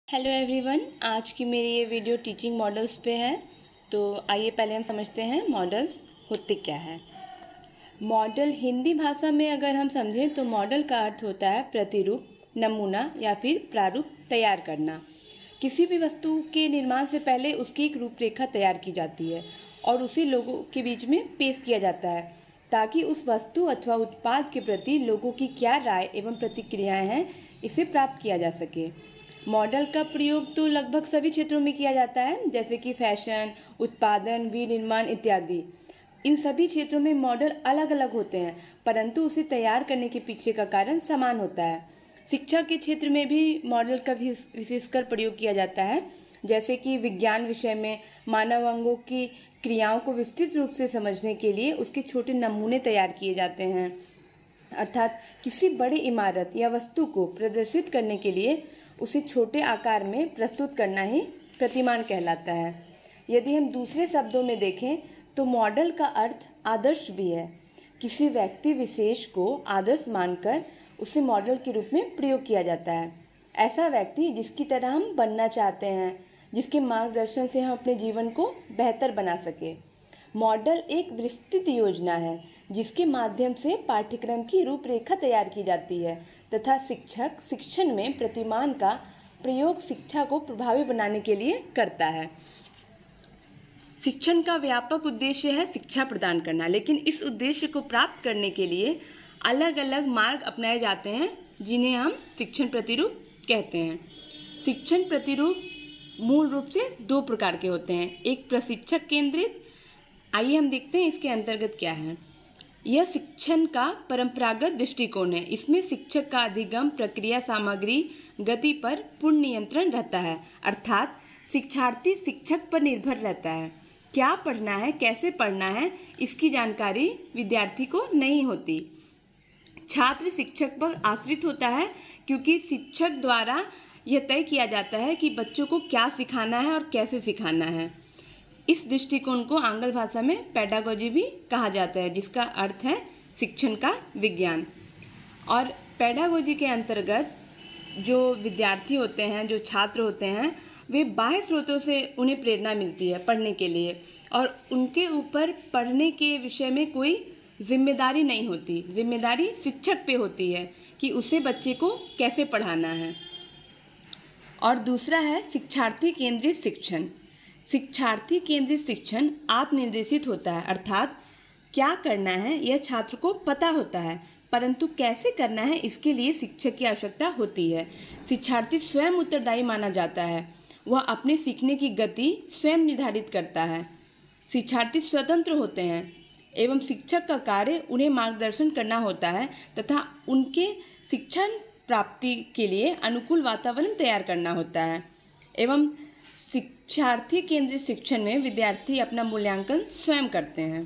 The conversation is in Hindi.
हेलो एवरीवन, आज की मेरी ये वीडियो टीचिंग मॉडल्स पे है। तो आइए पहले हम समझते हैं मॉडल्स होते क्या है। मॉडल हिंदी भाषा में अगर हम समझें तो मॉडल का अर्थ होता है प्रतिरूप, नमूना या फिर प्रारूप तैयार करना। किसी भी वस्तु के निर्माण से पहले उसकी एक रूपरेखा तैयार की जाती है और उसे लोगों के बीच में पेश किया जाता है ताकि उस वस्तु अथवा उत्पाद के प्रति लोगों की क्या राय एवं प्रतिक्रियाएं हैं इसे प्राप्त किया जा सके। मॉडल का प्रयोग तो लगभग सभी क्षेत्रों में किया जाता है, जैसे कि फैशन, उत्पादन, विनिर्माण इत्यादि। इन सभी क्षेत्रों में मॉडल अलग अलग होते हैं, परंतु उसे तैयार करने के पीछे का कारण समान होता है। शिक्षा के क्षेत्र में भी मॉडल का विशेषकर प्रयोग किया जाता है, जैसे कि विज्ञान विषय में मानव अंगों की क्रियाओं को विस्तृत रूप से समझने के लिए उसके छोटे नमूने तैयार किए जाते हैं। अर्थात किसी बड़ी इमारत या वस्तु को प्रदर्शित करने के लिए उसे छोटे आकार में प्रस्तुत करना ही प्रतिमान कहलाता है। यदि हम दूसरे शब्दों में देखें तो मॉडल का अर्थ आदर्श भी है। किसी व्यक्ति विशेष को आदर्श मानकर उसे मॉडल के रूप में प्रयोग किया जाता है। ऐसा व्यक्ति जिसकी तरह हम बनना चाहते हैं, जिसके मार्गदर्शन से हम अपने जीवन को बेहतर बना सके। मॉडल एक विस्तृत योजना है जिसके माध्यम से पाठ्यक्रम की रूपरेखा तैयार की जाती है तथा शिक्षक शिक्षण में प्रतिमान का प्रयोग शिक्षा को प्रभावी बनाने के लिए करता है। शिक्षण का व्यापक उद्देश्य है शिक्षा प्रदान करना, लेकिन इस उद्देश्य को प्राप्त करने के लिए अलग अलग मार्ग अपनाए जाते हैं जिन्हें हम शिक्षण प्रतिरूप कहते हैं। शिक्षण प्रतिरूप मूल रूप से दो प्रकार के होते हैं। एक प्रशिक्षक केंद्रित। आइए हम देखते हैं इसके अंतर्गत क्या है। यह शिक्षण का परंपरागत दृष्टिकोण है। इसमें शिक्षक का अधिगम, प्रक्रिया, सामग्री, गति पर पूर्ण नियंत्रण रहता है। अर्थात शिक्षार्थी शिक्षक पर निर्भर रहता है। क्या पढ़ना है, कैसे पढ़ना है, इसकी जानकारी विद्यार्थी को नहीं होती। छात्र शिक्षक पर आश्रित होता है क्योंकि शिक्षक द्वारा यह तय किया जाता है कि बच्चों को क्या सिखाना है और कैसे सिखाना है। इस दृष्टिकोण को आंग्ल भाषा में पेडागोजी भी कहा जाता है, जिसका अर्थ है शिक्षण का विज्ञान। और पेडागोजी के अंतर्गत जो विद्यार्थी होते हैं, जो छात्र होते हैं, वे बाह्य स्रोतों से उन्हें प्रेरणा मिलती है पढ़ने के लिए और उनके ऊपर पढ़ने के विषय में कोई जिम्मेदारी नहीं होती। जिम्मेदारी शिक्षक पे होती है कि उसे बच्चे को कैसे पढ़ाना है। और दूसरा है शिक्षार्थी केंद्रित शिक्षण। शिक्षार्थी केंद्रित शिक्षण आत्मनिर्देशित होता है, अर्थात क्या करना है यह छात्र को पता होता है, परंतु कैसे करना है इसके लिए शिक्षक की आवश्यकता होती है। शिक्षार्थी स्वयं उत्तरदायी माना जाता है। वह अपने सीखने की गति स्वयं निर्धारित करता है। शिक्षार्थी स्वतंत्र होते हैं एवं शिक्षक का कार्य उन्हें मार्गदर्शन करना होता है तथा उनके शिक्षण प्राप्ति के लिए अनुकूल वातावरण तैयार करना होता है। एवं शिक्षार्थी केंद्रित शिक्षण में विद्यार्थी अपना मूल्यांकन स्वयं करते हैं।